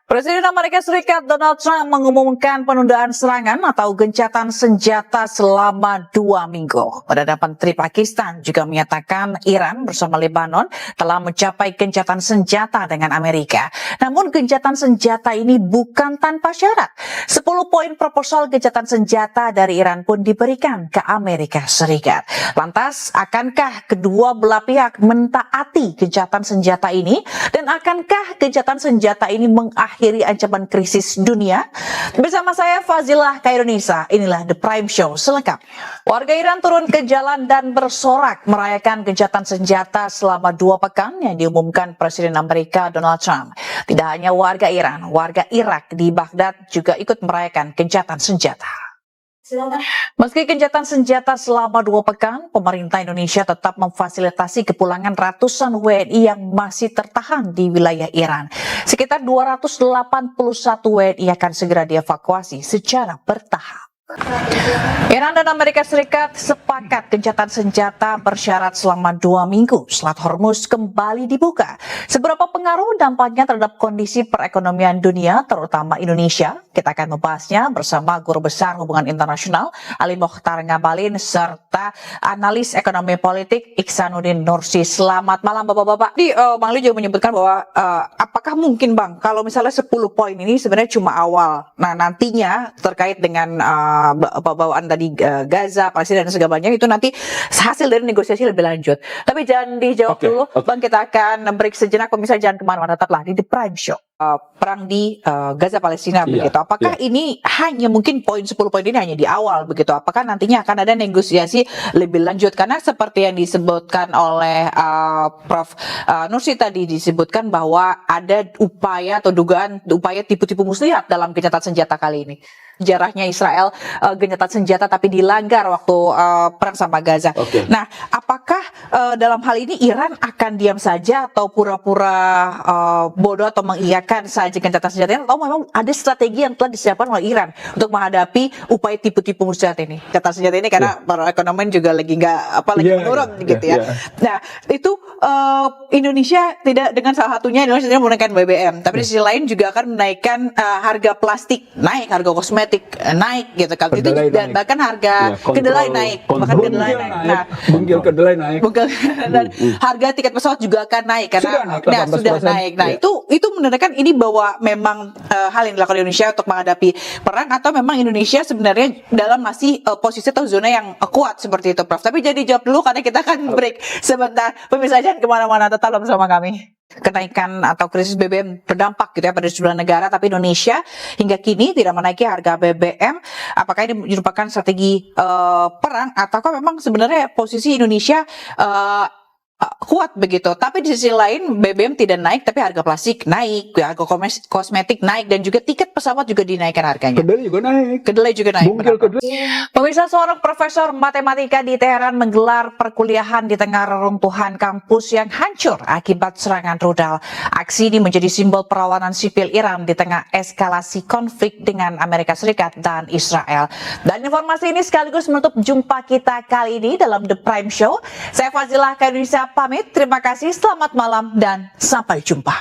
Presiden Amerika Serikat Donald Trump mengumumkan penundaan serangan atau gencatan senjata selama 2 minggu. Perdana Menteri Pakistan juga menyatakan Iran bersama Lebanon telah mencapai gencatan senjata dengan Amerika. Namun gencatan senjata ini bukan tanpa syarat. 10 poin proposal gencatan senjata dari Iran pun diberikan ke Amerika Serikat. Lantas, akankah kedua belah pihak mentaati gencatan senjata ini? Dan akankah gencatan senjata ini mengakhiri ancaman krisis dunia? Bersama saya Fazilah Khairunisa, inilah The Prime Show selengkapnya. Warga Iran turun ke jalan dan bersorak merayakan gencatan senjata selama 2 pekan yang diumumkan Presiden Amerika Donald Trump. Tidak hanya warga Iran, warga Irak di Baghdad juga ikut merayakan gencatan senjata. Meski gencatan senjata selama 2 pekan, pemerintah Indonesia tetap memfasilitasi kepulangan ratusan WNI yang masih tertahan di wilayah Iran. Sekitar 281 WNI akan segera dievakuasi secara bertahap. Iran dan Amerika Serikat sepakat gencatan senjata bersyarat selama 2 minggu. Selat Hormuz kembali dibuka. Seberapa pengaruh dampaknya terhadap kondisi perekonomian dunia, terutama Indonesia? Kita akan membahasnya bersama Guru Besar Hubungan Internasional Ali Mokhtar Ngabalin serta analis ekonomi politik Iksanuddin Nursi. Selamat malam Bapak-bapak. Bang Li juga menyebutkan bahwa apakah mungkin Bang kalau misalnya 10 poin ini sebenarnya cuma awal. Nah, nantinya terkait dengan bawaan tadi Gaza, Palestina dan segalanya itu nanti hasil dari negosiasi lebih lanjut. Tapi jangan dijawab dulu, Bang, kita akan break sejenak. Pemirsa jangan kemana-mana, tetaplah di The Prime Show. Perang di Gaza Palestina begitu. Apakah ini hanya mungkin 10 poin ini hanya di awal begitu? Apakah nantinya akan ada negosiasi lebih lanjut? Karena seperti yang disebutkan oleh Prof Nursi tadi disebutkan bahwa ada upaya atau dugaan upaya tipu-tipu muslihat dalam gencatan senjata kali ini. Sejarahnya Israel gencatan senjata tapi dilanggar waktu perang sama Gaza. Nah, apakah dalam hal ini Iran akan diam saja atau pura-pura bodoh atau mengiyakan saja gencatan senjata ini, atau memang ada strategi yang telah disiapkan oleh Iran untuk menghadapi upaya tipu-tipu muslihat ini? Gencatan senjata ini karena perekonomian juga lagi menurun gitu ya. Nah, itu Indonesia tidak dengan salah satunya Indonesia menaikkan BBM, tapi di sisi lain juga akan menaikkan harga plastik naik, harga kosmetik naik gitu kan. Itu dan bahkan harga kedelai naik, bahkan kedelai naik. Nah, bungkil kedelai naik. Dan harga tiket pesawat juga akan naik karena sudah naik. Nah, itu menandakan ini bahwa memang hal yang dilakukan Indonesia untuk menghadapi perang, atau memang Indonesia sebenarnya dalam masih posisi atau zona yang kuat seperti itu, Prof. Tapi jadi jawab dulu karena kita akan break sebentar. Pemirsa jangan kemana-mana, tetap bersama kami. Kenaikan atau krisis BBM berdampak gitu ya pada sejumlah negara, tapi Indonesia hingga kini tidak menaiki harga BBM. Apakah ini merupakan strategi perang, ataukah memang sebenarnya posisi Indonesia kuat begitu? Tapi di sisi lain BBM tidak naik, tapi harga plastik naik, harga kosmetik naik, dan juga tiket pesawat juga dinaikkan harganya. Kedelai juga naik. Pemirsa, seorang profesor matematika di Teheran menggelar perkuliahan di tengah reruntuhan kampus yang hancur akibat serangan rudal. Aksi ini menjadi simbol perlawanan sipil Iran di tengah eskalasi konflik dengan Amerika Serikat dan Israel. Dan informasi ini sekaligus menutup jumpa kita kali ini dalam The Prime Show. Saya Fazilah Khairunisa pamit, terima kasih, selamat malam dan sampai jumpa.